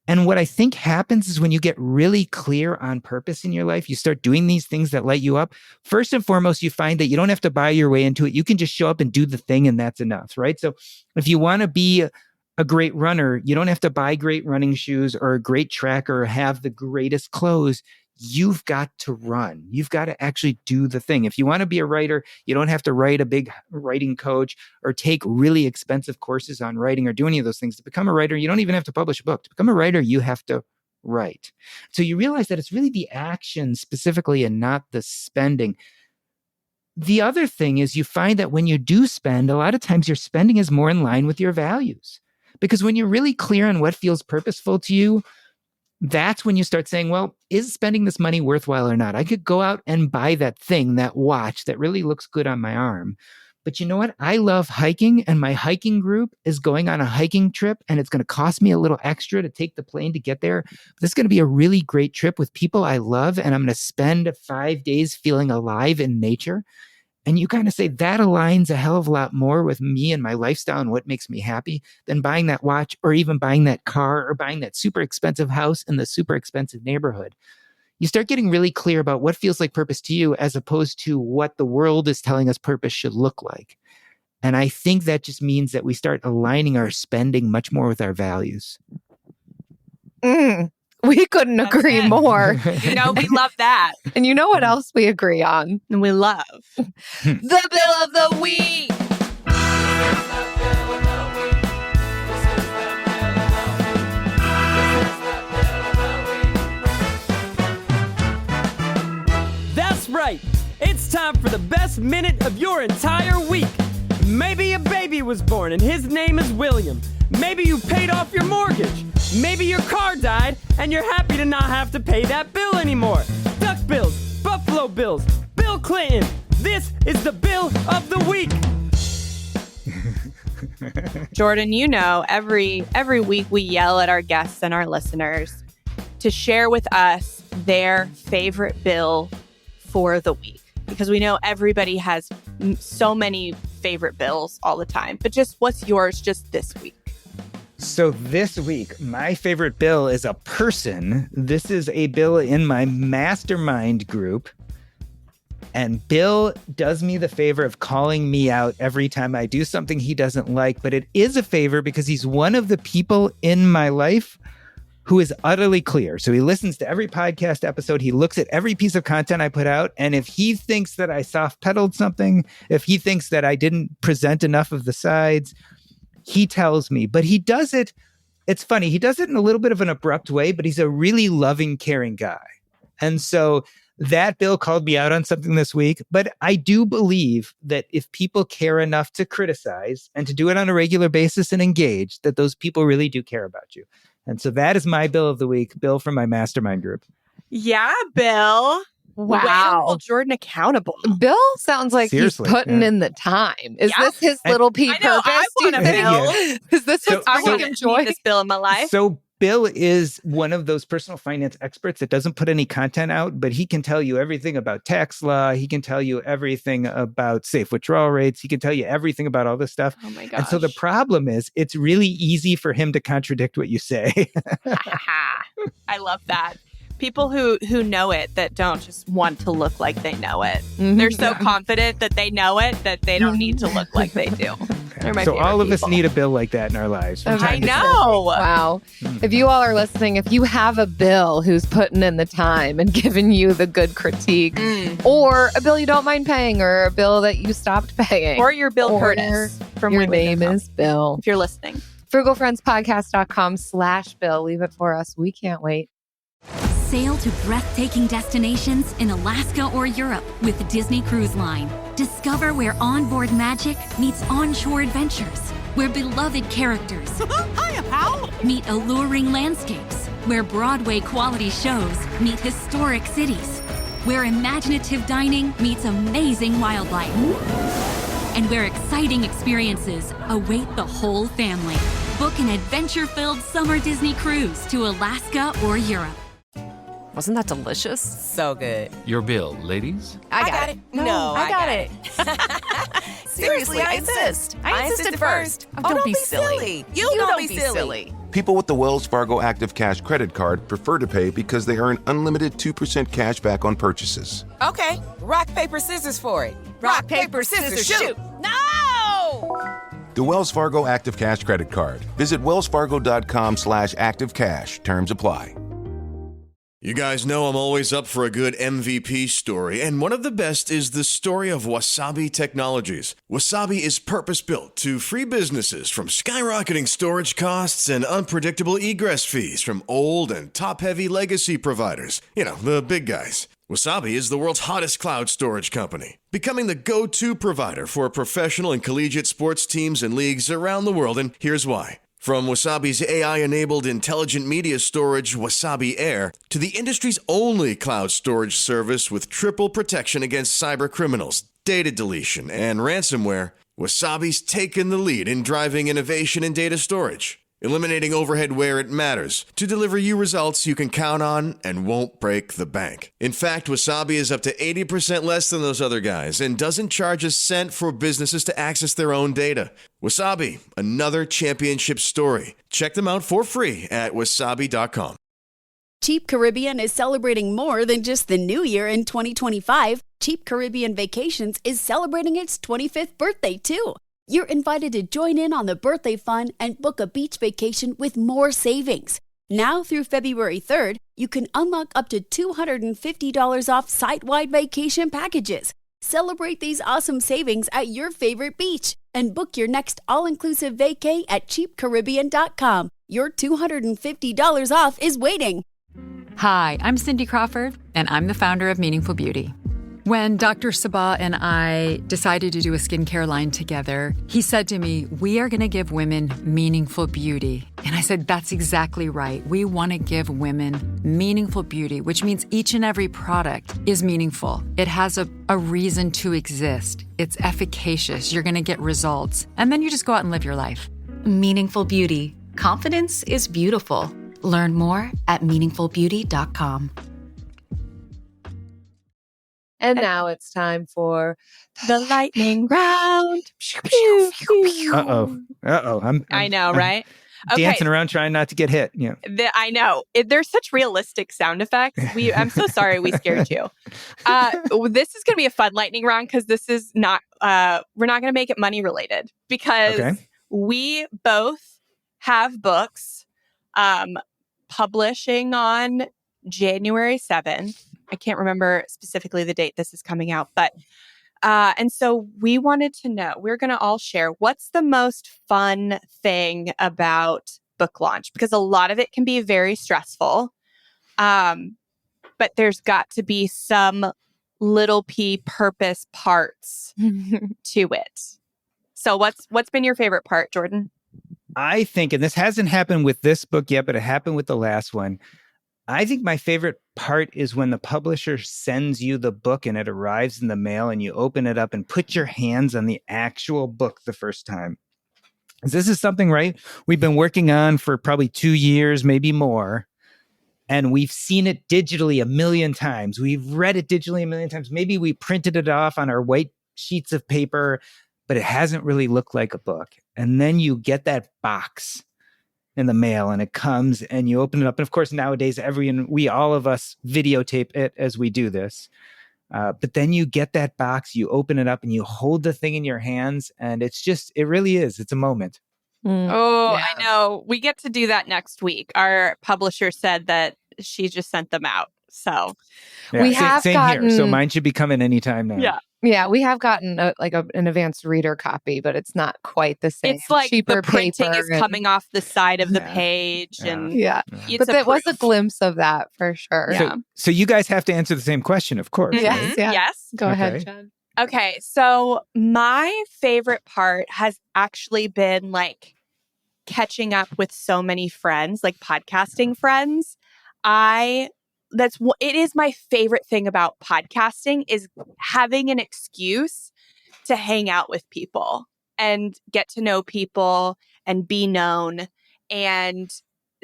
And what I think happens is when you get really clear on purpose in your life, you start doing these things that light you up. First and foremost, you find that you don't have to buy your way into it. You can just show up and do the thing, and that's enough, right? So if you want to be a great runner, you don't have to buy great running shoes or a great tracker or have the greatest clothes. you've got to run. You've got to actually do the thing. If you want to be a writer, you don't have to write a big writing coach or take really expensive courses on writing or do any of those things. To become a writer, you don't even have to publish a book. To become a writer, you have to write. So you realize that it's really the action specifically and not the spending. The other thing is you find that when you do spend, a lot of times your spending is more in line with your values. Because when you're really clear on what feels purposeful to you, that's when you start saying, well, is spending this money worthwhile or not? I could go out and buy that thing, that watch that really looks good on my arm. But you know what? I love hiking, and my hiking group is going on a hiking trip, and it's going to cost me a little extra to take the plane to get there. This is going to be a really great trip with people I love, and I'm going to spend 5 days feeling alive in nature. And you kind of say that aligns a hell of a lot more with me and my lifestyle and what makes me happy than buying that watch or even buying that car or buying that super expensive house in the super expensive neighborhood. You start getting really clear about what feels like purpose to you as opposed to what the world is telling us purpose should look like. And I think that just means that we start aligning our spending much more with our values. We couldn't agree more. We love that. And you know what else we agree on? And we love the bill of the week. That's right. It's time for the best minute of your entire week. Maybe a baby was born and his name is William. Maybe you paid off your mortgage. Maybe your car died and you're happy to not have to pay that bill anymore. Duck bills, Buffalo Bills, Bill Clinton. This is the bill of the week. Jordan, every week we yell at our guests and our listeners to share with us their favorite bill for the week. Because we know everybody has so many favorite bills all the time. But just what's yours just this week? So this week, my favorite bill is a person. This is a bill in my mastermind group. And Bill does me the favor of calling me out every time I do something he doesn't like. But it is a favor because he's one of the people in my life who is utterly clear. So he listens to every podcast episode. He looks at every piece of content I put out. And if he thinks that I soft-pedaled something, if he thinks that I didn't present enough of the sides, he tells me. But he does it, it's funny, he does it in a little bit of an abrupt way, but he's a really loving, caring guy. And so that Bill called me out on something this week. But I do believe that if people care enough to criticize and to do it on a regular basis and engage, that those people really do care about you. And so that is my bill of the week, Bill from my mastermind group. Yeah, Bill. Wow. Way to hold Jordan accountable. Bill sounds like Seriously, he's putting yeah. in the time. Is this his little P I know, purpose? I want a bill. Is this what's I bringing him joy? this bill in my life. So Bill is one of those personal finance experts that doesn't put any content out, but he can tell you everything about tax law. He can tell you everything about safe withdrawal rates. He can tell you everything about all this stuff. Oh my gosh. And so the problem is it's really easy for him to contradict what you say. I love that. People who know it that don't just want to look like they know it. Mm-hmm. They're so confident that they know it that they don't need to look like they do. They're my So favorite all of us people. need a Bill like that in our lives. from I time to time. know. Wow. If you all are listening, if you have a Bill who's putting in the time and giving you the good critique, or a bill you don't mind paying, or a bill that you stopped paying, Or your Bill or Curtis from your Women name is Bill. if you're listening. frugalfriendspodcast.com/Bill. Leave it for us. We can't wait. Sail to breathtaking destinations in Alaska or Europe with the Disney Cruise Line. Discover where onboard magic meets onshore adventures, where beloved characters Hiya, pal. meet alluring landscapes, where Broadway quality shows meet historic cities, where imaginative dining meets amazing wildlife, and where exciting experiences await the whole family. Book an adventure-filled summer Disney cruise to Alaska or Europe. Wasn't that delicious? So good. Your bill, ladies? I got it. No, I got it. Seriously, I insist. I insisted first. Oh, don't be silly. You don't be silly. People with the Wells Fargo Active Cash credit card prefer to pay because they earn unlimited 2% cash back on purchases. Okay, rock, paper, scissors for it. Rock, paper, scissors, shoot. No! The Wells Fargo Active Cash credit card. Visit wellsfargo.com/activecash. Terms apply. You guys know I'm always up for a good MVP story, and one of the best is the story of Wasabi Technologies. Wasabi is purpose-built to free businesses from skyrocketing storage costs and unpredictable egress fees from old and top-heavy legacy providers. You know, the big guys. Wasabi is the world's hottest cloud storage company, becoming the go-to provider for professional and collegiate sports teams and leagues around the world, and here's why. From Wasabi's AI-enabled intelligent media storage, Wasabi Air, to the industry's only cloud storage service with triple protection against cyber criminals, data deletion, and ransomware, Wasabi's taken the lead in driving innovation in data storage, eliminating overhead where it matters to deliver you results you can count on and won't break the bank. In fact, Wasabi is up to 80% less than those other guys and doesn't charge a cent for businesses to access their own data. Wasabi, another championship story. Check them out for free at wasabi.com. Cheap Caribbean is celebrating more than just the new year in 2025. Cheap Caribbean Vacations is celebrating its 25th birthday, too. You're invited to join in on the birthday fun and book a beach vacation with more savings. Now through February 3rd, you can unlock up to $250 off site-wide vacation packages. Celebrate these awesome savings at your favorite beach and book your next all-inclusive vacay at cheapcaribbean.com. Your $250 off is waiting. Hi, I'm Cindy Crawford, and I'm the founder of Meaningful Beauty. When Dr. Sabah and I decided to do a skincare line together, he said to me, we are going to give women meaningful beauty. And I said, that's exactly right. We want to give women meaningful beauty, which means each and every product is meaningful. It has a reason to exist. It's efficacious. You're going to get results. And then you just go out and live your life. Meaningful Beauty. Confidence is beautiful. Learn more at meaningfulbeauty.com. And now it's time for the lightning round. Uh-oh. I know, right? Dancing around trying not to get hit. Yeah. I know. They're such realistic sound effects. I'm so sorry we scared you. This is going to be a fun lightning round because this is not, we're not going to make it money related because we both have books publishing on January 7th. I can't remember specifically the date this is coming out, but and so we wanted to know, we're going to all share what's the most fun thing about book launch, because a lot of it can be very stressful. But there's got to be some little p purpose parts to it. So what's been your favorite part, Jordan? I think, and this hasn't happened with this book yet, but it happened with the last one. I think my favorite part is when the publisher sends you the book and it arrives in the mail and you open it up and put your hands on the actual book the first time. This is something, right, we've been working on for probably 2 years, maybe more. And we've seen it digitally a million times. We've read it digitally a million times. Maybe we printed it off on our white sheets of paper, but it hasn't really looked like a book. And then you get that box in the mail and it comes and you open it up. And of course, nowadays, all of us videotape it as we do this. But then you get that box, you open it up and you hold the thing in your hands. And it really is. It's a moment. I know. We get to do that next week. Our publisher said that she just sent them out. So we have same gotten here. So mine should be coming anytime now. Yeah, we have gotten an advanced reader copy, but it's not quite the same. It's like cheaper the printing paper is coming off the side of the page. And but that was a glimpse of that for sure. So you guys have to answer the same question, of course. Yes. Yes. Go ahead, Jen. Okay. So my favorite part has actually been like catching up with so many friends, like podcasting friends. It is my favorite thing about podcasting is having an excuse to hang out with people and get to know people and be known. And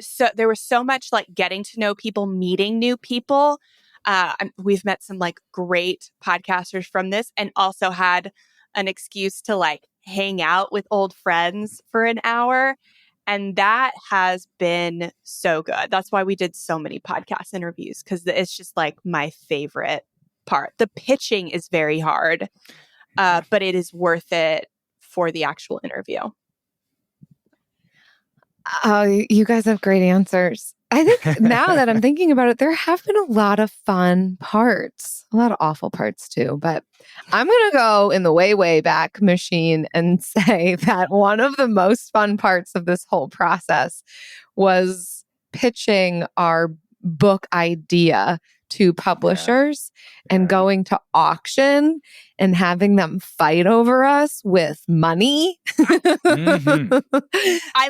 so there was so much like getting to know people, meeting new people. We've met some like great podcasters from this and also had an excuse to like hang out with old friends for an hour. And that has been so good. That's why we did so many podcast interviews, because it's just like my favorite part. The pitching is very hard, but it is worth it for the actual interview. You guys have great answers. I think now that I'm thinking about it, there have been a lot of fun parts, a lot of awful parts too. But I'm going to go in the way, way back machine and say that one of the most fun parts of this whole process was pitching our book idea to publishers and going to auction and having them fight over us with money. I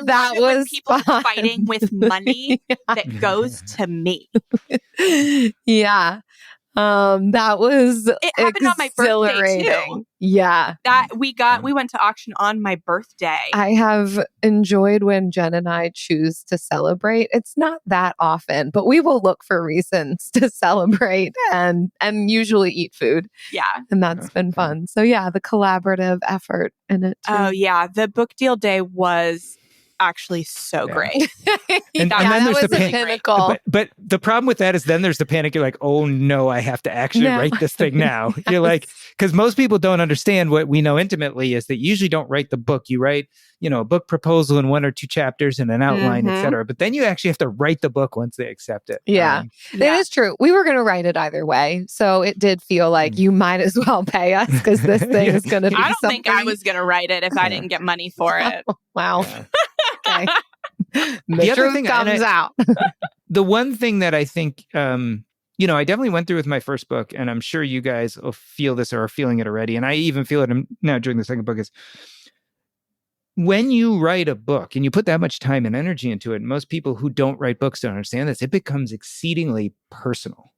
love it when people are fighting with money that goes to me. Yeah. That was it happened on my birthday too. Yeah. We went to auction on my birthday. I have enjoyed when Jen and I choose to celebrate. It's not that often, but we will look for reasons to celebrate and usually eat food. Yeah. And that's been fun. So yeah, the collaborative effort in it too. Oh yeah. The book deal day was actually so great. And then there's the pinnacle. But the problem with that is then there's the panic. You're like, oh no, I have to actually write this thing now. You're like, because most people don't understand what we know intimately is that you usually don't write the book. You write, a book proposal in 1 or 2 chapters and an outline, et cetera. But then you actually have to write the book once they accept it. Yeah, that is true. We were going to write it either way. So it did feel like you might as well pay us because this thing is going to be I don't something. think I was going to write it if I didn't get money for it. Wow. Okay. The other thing comes out. The one thing that I think, I definitely went through with my first book, and I'm sure you guys will feel this or are feeling it already. And I even feel it now during the second book is when you write a book and you put that much time and energy into it, most people who don't write books don't understand this. It becomes exceedingly personal.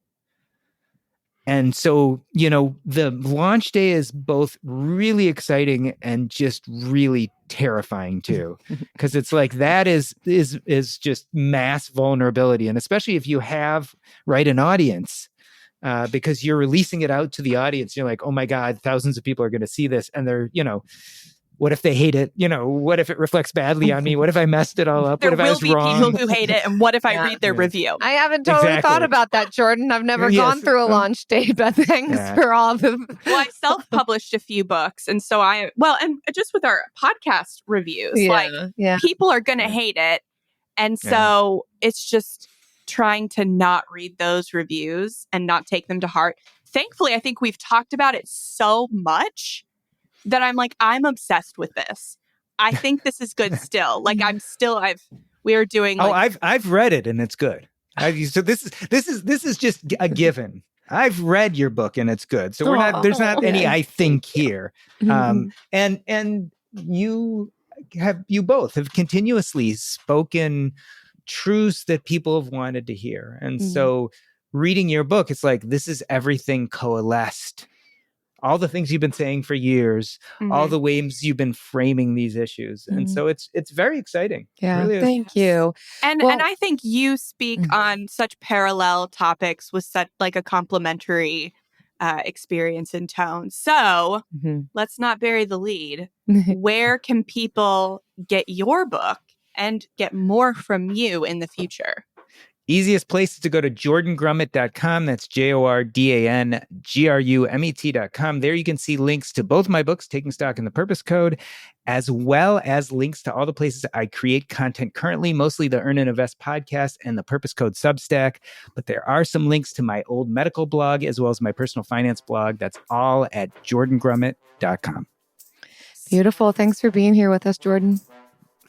And so, the launch day is both really exciting and just really terrifying too, because it's like that is just mass vulnerability. And especially if you have an audience, because you're releasing it out to the audience, you're like, oh my God, thousands of people are going to see this. And they're, what if they hate it? What if it reflects badly on me? What if I messed it all up? There what if I was wrong? Will be people who hate it. And what if I read their review? I haven't totally thought about that, Jordan. I've never gone through a launch day, but thanks for all the... Well, I self-published a few books. And so and just with our podcast reviews, people are going to hate it. And so it's just trying to not read those reviews and not take them to heart. Thankfully, I think we've talked about it so much that I'm like, I'm obsessed with this. I think this is good still. Like we are doing. I've read it and it's good. So this is just a given. I've read your book and it's good. So there's not any I think here. And you both have continuously spoken truths that people have wanted to hear. And so reading your book, it's like, this is everything coalesced. All the things you've been saying for years, all the ways you've been framing these issues. And so it's very exciting. Yeah, really thank you. And I think you speak on such parallel topics with such like a complementary experience and tone. So let's not bury the lead. Where can people get your book and get more from you in the future? Easiest place is to go to jordangrumet.com. That's JORDANGRUMET.com. There you can see links to both my books, Taking Stock and The Purpose Code, as well as links to all the places I create content currently, mostly the Earn and Invest podcast and the Purpose Code Substack. But there are some links to my old medical blog as well as my personal finance blog. That's all at jordangrumet.com. Beautiful. Thanks for being here with us, Jordan.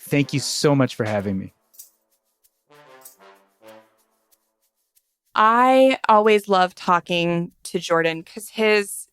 Thank you so much for having me. I always love talking to Jordan because his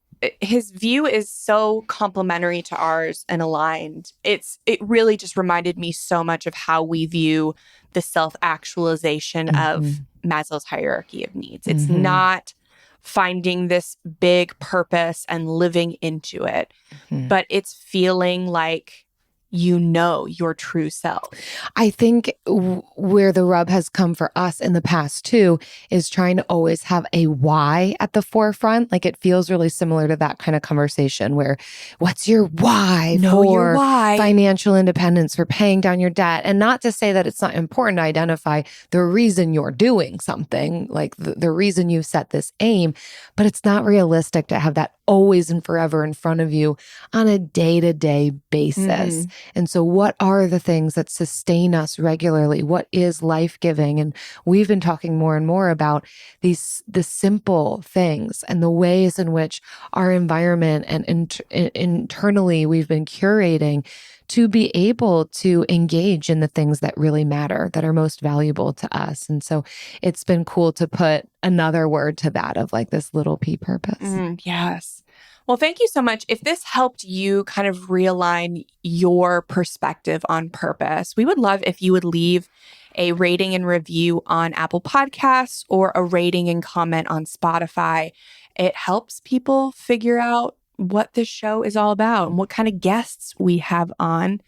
view is so complementary to ours and aligned. It really just reminded me so much of how we view the self-actualization of Maslow's hierarchy of needs. It's not finding this big purpose and living into it, but it's feeling like your true self. I think where the rub has come for us in the past too is trying to always have a why at the forefront. Like it feels really similar to that kind of conversation where what's your why for financial independence, for paying down your debt? And not to say that it's not important to identify the reason you're doing something, like the reason you set this aim, but it's not realistic to have that always and forever in front of you on a day-to-day basis. And so what are the things that sustain us regularly? What is life-giving? And we've been talking more and more about the simple things and the ways in which our environment and internally we've been curating to be able to engage in the things that really matter, that are most valuable to us. And so it's been cool to put another word to that of like this little P purpose. Yes. Well, thank you so much. If this helped you kind of realign your perspective on purpose, we would love if you would leave a rating and review on Apple Podcasts or a rating and comment on Spotify. It helps people figure out what this show is all about and what kind of guests we have on.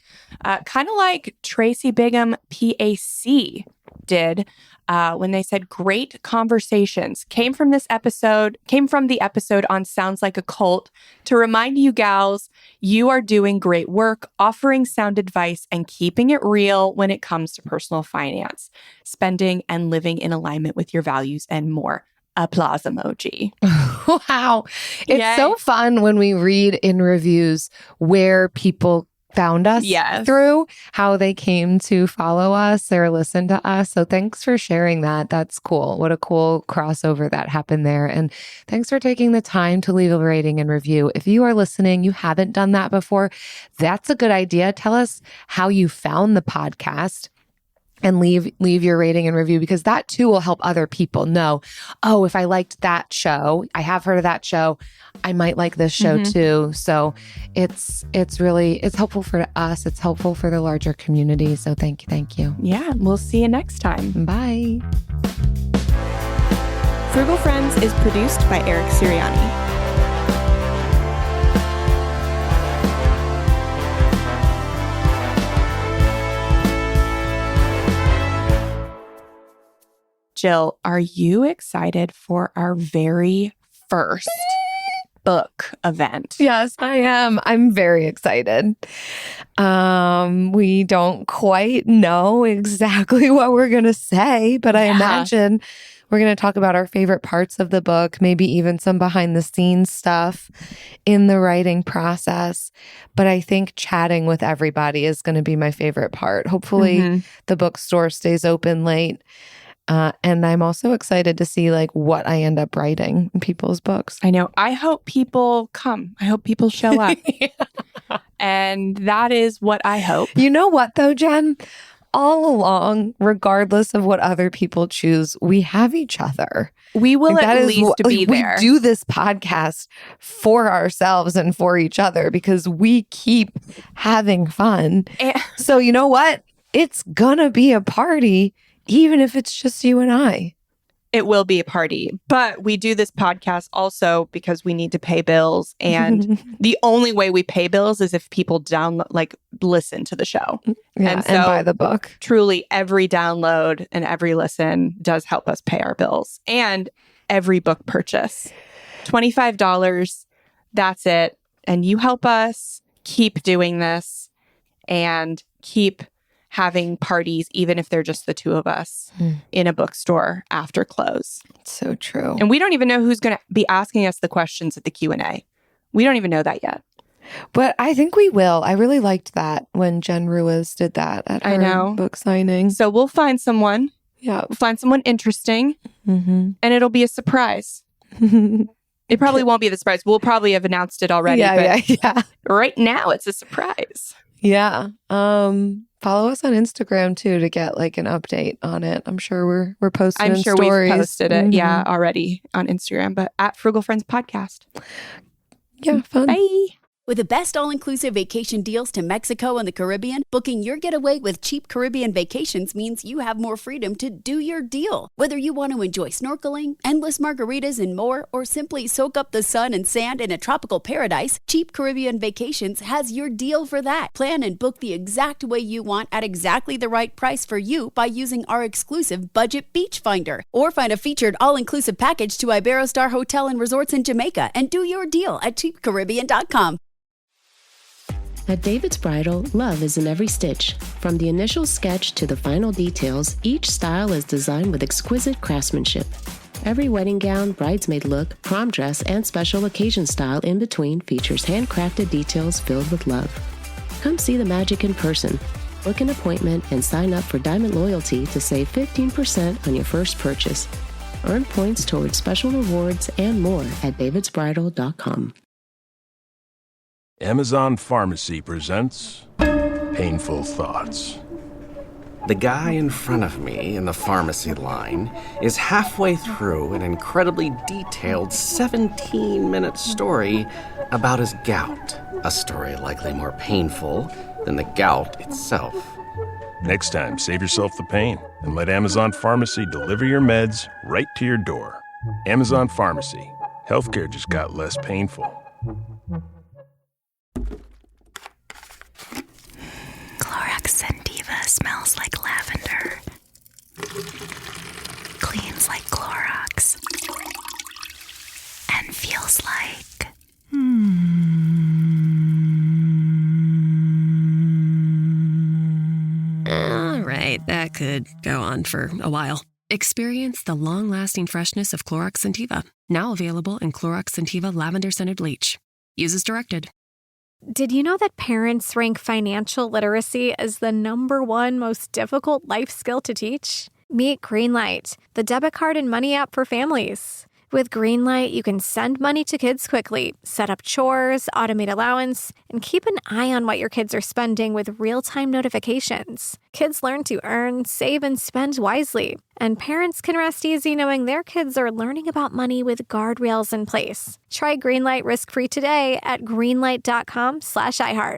Kind of like Tracy Bigham PAC did when they said great conversations came from the episode on Sounds Like a Cult to remind you gals you are doing great work, offering sound advice and keeping it real when it comes to personal finance, spending and living in alignment with your values and more. Applause emoji. Wow. It's so fun when we read in reviews where people found us through, how they came to follow us or listen to us. So thanks for sharing that. That's cool. What a cool crossover that happened there. And thanks for taking the time to leave a rating and review. If you are listening, you haven't done that before, that's a good idea. Tell us how you found the podcast. And leave your rating and review, because that too will help other people know, oh, if I liked that show, I have heard of that show, I might like this show too. So it's helpful for us. It's helpful for the larger community. So thank you. Yeah, we'll see you next time. Bye. Frugal Friends is produced by Eric Sirianni. Jill, are you excited for our very first book event? Yes, I am. I'm very excited. We don't quite know exactly what we're going to say, but I imagine we're going to talk about our favorite parts of the book, maybe even some behind the scenes stuff in the writing process. But I think chatting with everybody is going to be my favorite part. Hopefully the bookstore stays open late. And I'm also excited to see like what I end up writing in people's books. I know. I hope people come. I hope people show up. And that is what I hope. You know what though, Jen? All along, regardless of what other people choose, we have each other. We will at least be there. We do this podcast for ourselves and for each other because we keep having fun. So you know what? It's gonna be a party. Even if it's just you and I. It will be a party. But we do this podcast also because we need to pay bills. And the only way we pay bills is if people listen to the show. Yeah, and buy the book. Truly, every download and every listen does help us pay our bills. And every book purchase. $25, that's it. And you help us keep doing this and keep having parties, even if they're just the two of us in a bookstore after close. It's so true. And we don't even know who's going to be asking us the questions at the Q&A. We don't even know that yet. But I think we will. I really liked that when Jen Ruiz did that at her book signing. So we'll find someone. Yeah. We'll find someone interesting. And it'll be a surprise. It probably won't be the surprise. We'll probably have announced it already. Yeah. Right now, it's a surprise. Yeah. Follow us on Instagram too to get like an update on it. I'm sure we're posting. I'm sure stories. We've posted it, already on Instagram. But at Frugal Friends Podcast. Yeah, fun. Bye. With the best all-inclusive vacation deals to Mexico and the Caribbean, booking your getaway with Cheap Caribbean Vacations means you have more freedom to do your deal. Whether you want to enjoy snorkeling, endless margaritas and more, or simply soak up the sun and sand in a tropical paradise, Cheap Caribbean Vacations has your deal for that. Plan and book the exact way you want at exactly the right price for you by using our exclusive Budget Beach Finder. Or find a featured all-inclusive package to Iberostar Hotel and Resorts in Jamaica and do your deal at cheapcaribbean.com. At David's Bridal, love is in every stitch. From the initial sketch to the final details, each style is designed with exquisite craftsmanship. Every wedding gown, bridesmaid look, prom dress, and special occasion style in between features handcrafted details filled with love. Come see the magic in person. Book an appointment and sign up for Diamond Loyalty to save 15% on your first purchase. Earn points towards special rewards and more at davidsbridal.com. Amazon Pharmacy presents Painful Thoughts. The guy in front of me in the pharmacy line is halfway through an incredibly detailed 17-minute story about his gout, a story likely more painful than the gout itself. Next time, save yourself the pain and let Amazon Pharmacy deliver your meds right to your door. Amazon Pharmacy. Healthcare just got less painful. Clorox Sentiva smells like lavender. Cleans like Clorox. And feels like... All right, that could go on for a while. Experience the long-lasting freshness of Clorox Sentiva. Now available in Clorox Sentiva Lavender Scented Bleach. Use as directed. Did you know that parents rank financial literacy as the #1 most difficult life skill to teach? Meet Greenlight, the debit card and money app for families. With Greenlight, you can send money to kids quickly, set up chores, automate allowance, and keep an eye on what your kids are spending with real-time notifications. Kids learn to earn, save, and spend wisely. And parents can rest easy knowing their kids are learning about money with guardrails in place. Try Greenlight risk-free today at greenlight.com/iHeart.